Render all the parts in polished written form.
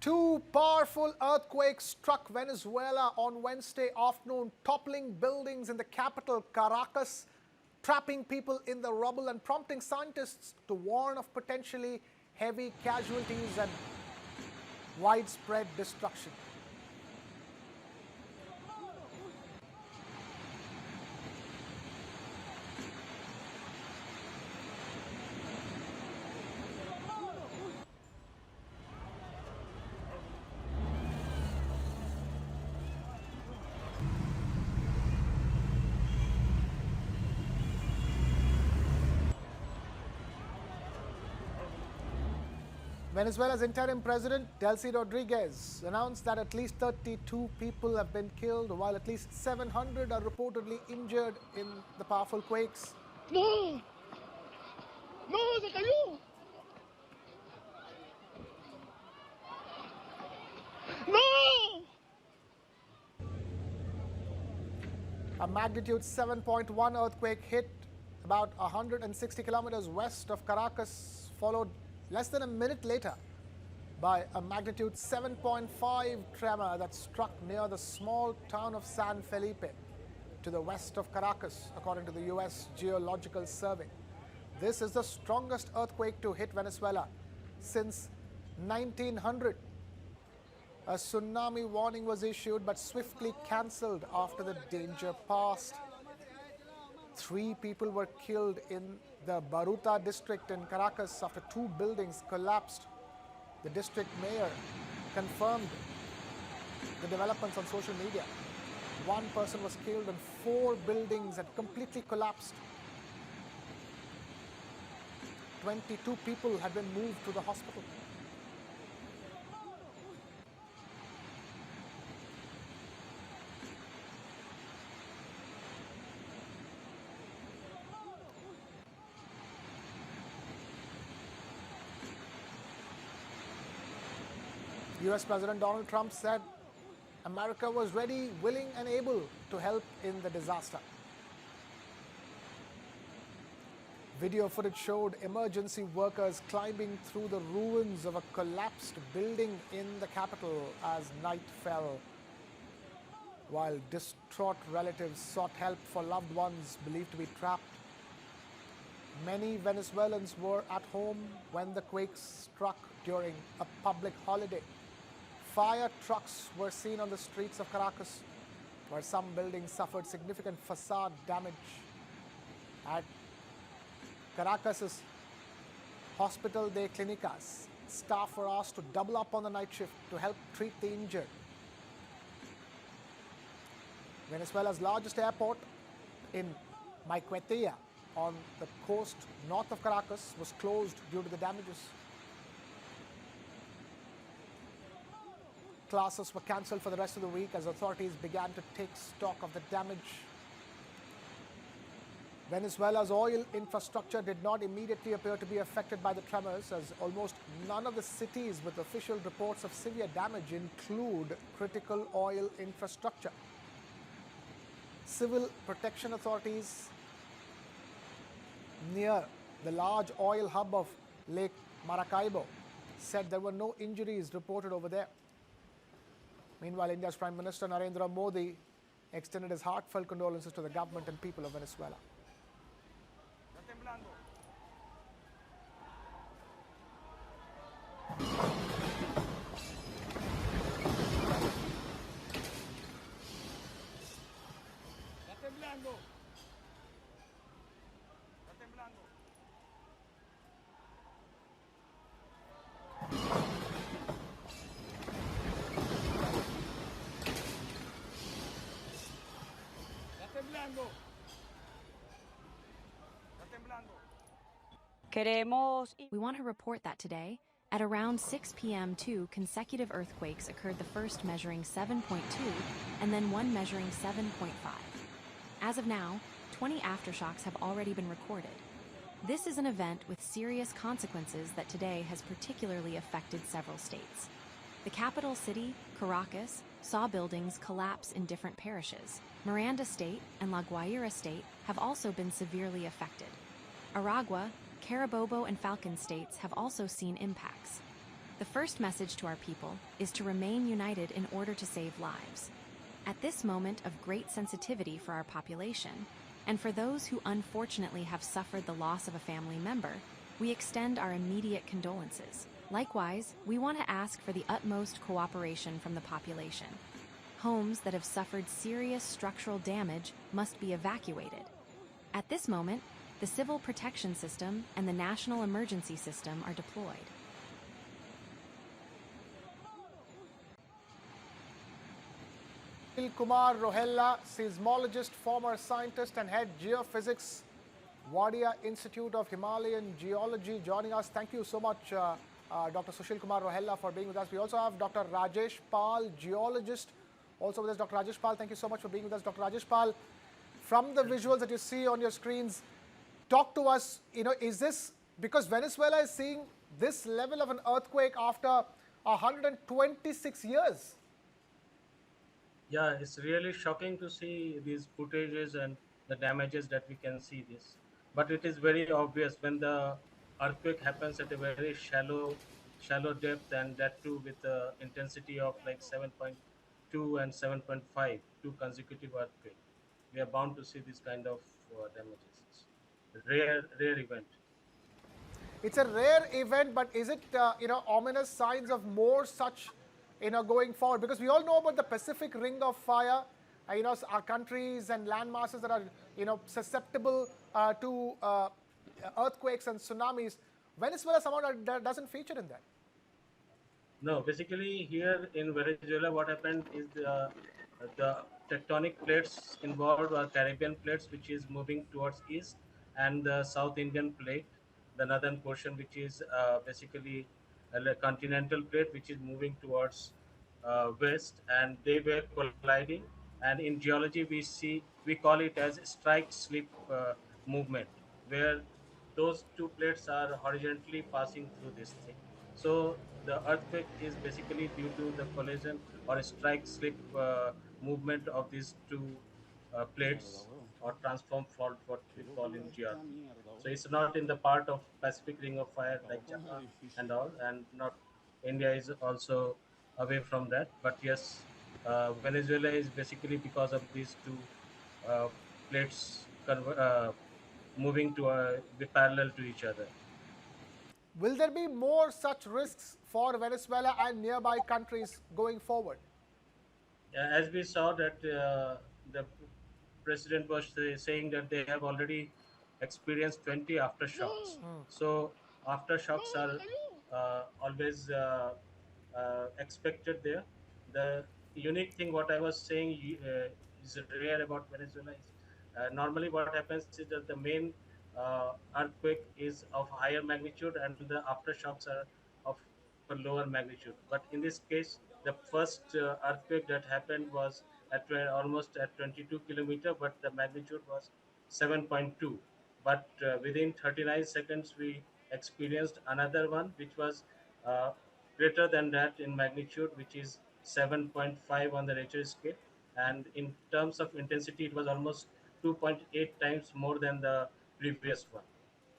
Two powerful earthquakes struck Venezuela on Wednesday afternoon, toppling buildings in the capital, Caracas, trapping people in the rubble and prompting scientists to warn of potentially heavy casualties and widespread destruction. Venezuela's interim president, Delcy Rodriguez, announced that at least 32 people have been killed, while at least 700 are reportedly injured in the powerful quakes. ¡No! ¡No, se cayó! ¡No! A magnitude 7.1 earthquake hit about 160 kilometers west of Caracas, followed less than a minute later by a magnitude 7.5 tremor that struck near the small town of San Felipe to the west of Caracas, according to the U.S. Geological Survey. This is the strongest earthquake to hit Venezuela since 1900. A tsunami warning was issued but swiftly cancelled after the danger passed. 3 people were killed in the Baruta district in Caracas after 2 buildings collapsed. The district mayor confirmed the developments on social media. 1 person was killed and 4 buildings had completely collapsed. 22 people had been moved to the hospital. US President Donald Trump said America was ready, willing and able to help in the disaster. Video footage showed emergency workers climbing through the ruins of a collapsed building in the capital as night fell, while distraught relatives sought help for loved ones believed to be trapped. Many Venezuelans were at home when the quakes struck during a public holiday. Fire trucks were seen on the streets of Caracas, where some buildings suffered significant facade damage. At Caracas's Hospital de Clínicas, staff were asked to double up on the night shift to help treat the injured. Venezuela's largest airport in Maiquetía on the coast north of Caracas was closed due to the damages. Classes were cancelled for the rest of the week as authorities began to take stock of the damage. Venezuela's oil infrastructure did not immediately appear to be affected by the tremors, as almost none of the cities with official reports of severe damage include critical oil infrastructure. Civil protection authorities near the large oil hub of Lake Maracaibo said there were no injuries reported over there. Meanwhile, India's Prime Minister Narendra Modi extended his heartfelt condolences to the government and people of Venezuela. We want to report that today, at around 6 p.m., 2 consecutive earthquakes occurred, the first measuring 7.2 and then one measuring 7.5. As of now, 20 aftershocks have already been recorded. This is an event with serious consequences that today has particularly affected several states. The capital city, Caracas, saw buildings collapse in different parishes. Miranda State and La Guaira State have also been severely affected. Aragua, Carabobo and Falcon states have also seen impacts. The first message to our people is to remain united in order to save lives. At this moment of great sensitivity for our population, and for those who unfortunately have suffered the loss of a family member, we extend our immediate condolences. Likewise, we want to ask for the utmost cooperation from the population. Homes that have suffered serious structural damage must be evacuated. At this moment, the Civil Protection System and the National Emergency System are deployed. Kumar Rohella, seismologist, former scientist and head geophysics, Wadia Institute of Himalayan Geology, joining us. Thank you so much, Dr. Sushil Kumar Rohella, for being with us. We also have Dr. Rajesh Pal, geologist, also with us. Dr. Rajesh Pal, thank you so much for being with us. Dr. Rajesh Pal, from the visuals that you see on your screens, talk to us, is this, because Venezuela is seeing this level of an earthquake after 126 years? Yeah, it's really shocking to see these footages and the damages that we can see this. But it is very obvious when the earthquake happens at a very shallow depth, and that too with the intensity of like 7.2 and 7.5, two consecutive earthquake. We are bound to see this kind of damages. It's a rare event. It's a rare event, but is it, ominous signs of more such, going forward? Because we all know about the Pacific Ring of Fire, our countries and land masses that are, susceptible to earthquakes and tsunamis. Venezuela somehow doesn't feature in that. No, basically here in Venezuela, what happened is the tectonic plates involved are Caribbean plates, which is moving towards east, and the South Indian plate, the northern portion, which is basically a continental plate, which is moving towards west, and they were colliding. And in geology, we call it as strike slip movement, where those two plates are horizontally passing through this thing. So the earthquake is basically due to the collision or strike slip movement of these two plates, or transform fault, what we call in geology. So it's not in the part of Pacific Ring of Fire like Japan and all, and not India is also away from that. But yes, Venezuela is basically because of these two uh, plates moving to be parallel to each other. Will there be more such risks for Venezuela and nearby countries going forward? As we saw that the president was saying that they have already experienced 20 aftershocks. So aftershocks are always expected there. The unique thing, what I was saying, is rare about Venezuela is normally what happens is that the main earthquake is of higher magnitude and the aftershocks are of a lower magnitude. But in this case, the first earthquake that happened was almost at 22 kilometer, but the magnitude was 7.2. But within 39 seconds, we experienced another one, which was uh, greater than that in magnitude, which is 7.5 on the Richter scale. And in terms of intensity, it was almost 2.8 times more than the previous one.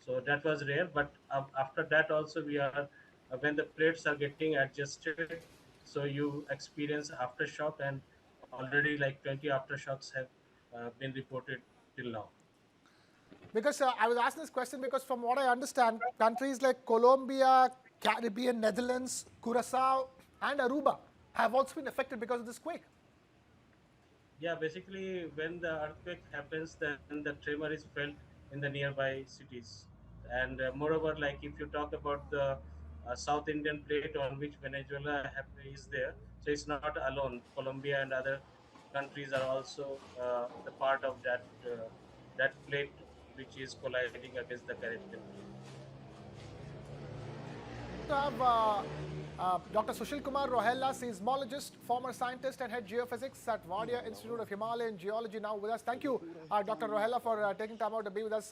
So that was rare. But after that, also, we are when the plates are getting adjusted, so you experience aftershock, and already like 20 aftershocks have been reported till now. Because I was asking this question because from what I understand, countries like Colombia, Caribbean, Netherlands, Curacao, and Aruba have also been affected because of this quake. Yeah, basically, when the earthquake happens, then the tremor is felt in the nearby cities. And moreover, like if you talk about the South Indian plate on which Venezuela is there, so it's not alone. Colombia and other countries are also the part of that plate which is colliding against the Caribbean plate. To have Dr. Sushil Kumar Rohella, seismologist, former scientist and head geophysics at Wadia Institute of Himalayan Geology, now with us. Thank you, Dr. Rohella, for taking time out to be with us.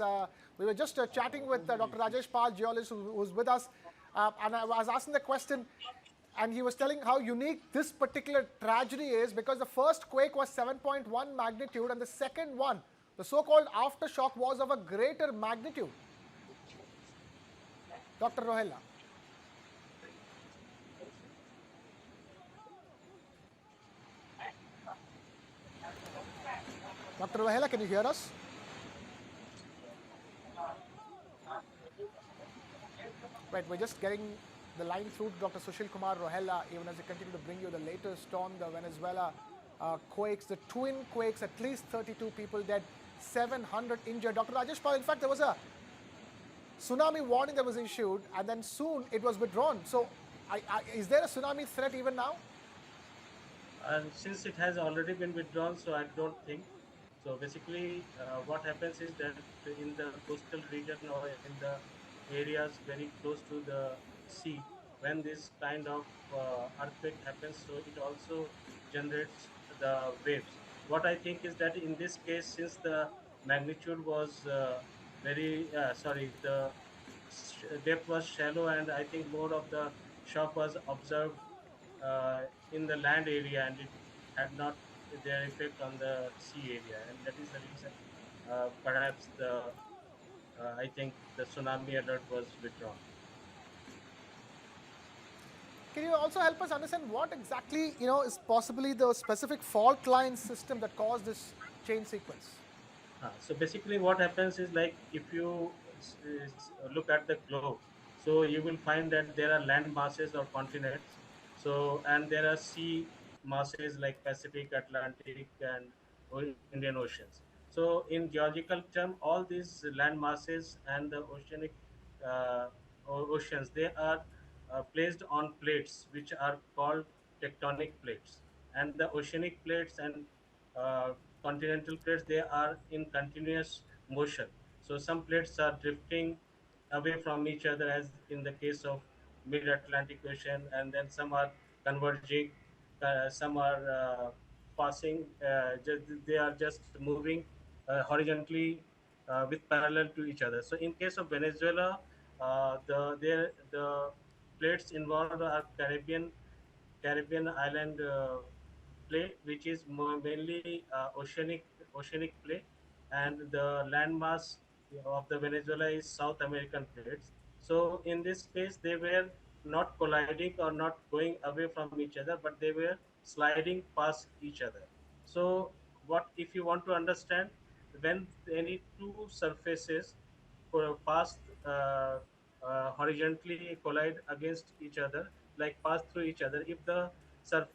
We were just chatting with Dr. Rajesh Pal, geologist, who's with us, and I was asking the question, and he was telling how unique this particular tragedy is because the first quake was 7.1 magnitude, and the second one, the so-called aftershock, was of a greater magnitude. Dr. Rohella. Dr. Rohela, can you hear us? Right, we're just getting the line through to Dr. Sushil Kumar Rohela, even as we continue to bring you the latest on the Venezuela quakes, the twin quakes, at least 32 people dead, 700 injured. Dr. Rajesh Paul, in fact, there was a tsunami warning that was issued, and then soon it was withdrawn. So, is there a tsunami threat even now? And since it has already been withdrawn, so I don't think. So basically, what happens is that in the coastal region or in the areas very close to the sea, when this kind of earthquake happens, so it also generates the waves. What I think is that in this case, since the magnitude was the depth was shallow, and I think more of the shock was observed uh, in the land area, and it had not their effect on the sea area, and that is the reason perhaps the I think the tsunami alert was withdrawn. Can you also help us understand what exactly is possibly the specific fault line system that caused this chain sequence? So basically, what happens is like if you look at the globe, so you will find that there are land masses or continents. So and there are sea masses like Pacific, Atlantic, and Indian Oceans. So in geological term, all these land masses and the oceanic uh, oceans, they are placed on plates which are called tectonic plates, and the oceanic plates and uh, continental plates, they are in continuous motion. So some plates are drifting away from each other, as in the case of mid Atlantic Ocean, and then some are converging, some are passing, they are just moving horizontally with parallel to each other. So in case of Venezuela, the plates involved are Caribbean island play, which is mainly oceanic play, and the landmass of the Venezuela is South American plates. So in this case, they were not colliding or not going away from each other, but they were sliding past each other. So what if you want to understand when any two surfaces pass horizontally collide against each other, like pass through each other. If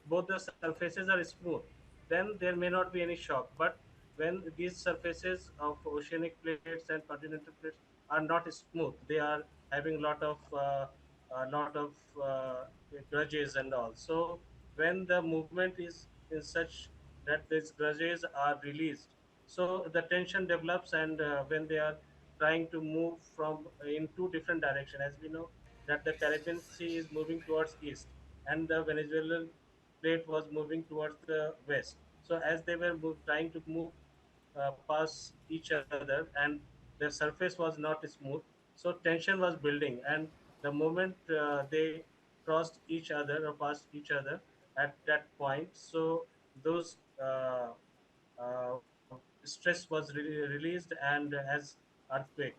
both the surfaces are smooth, then there may not be any shock. But when these surfaces of oceanic plates and continental plates are not smooth, they are having a lot of grudges and all. So when the movement is in such that these grudges are released, so the tension develops, and when they are trying to move from in two different directions, as we know that the Caribbean Sea is moving towards east, and the Venezuelan plate was moving towards the west. So as they were trying to move past each other, and the surface was not smooth, so tension was building, and the moment they crossed each other or passed each other at that point, so those stress was released and as earthquakes.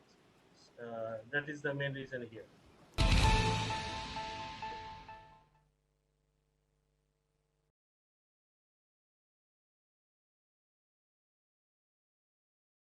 That is the main reason here.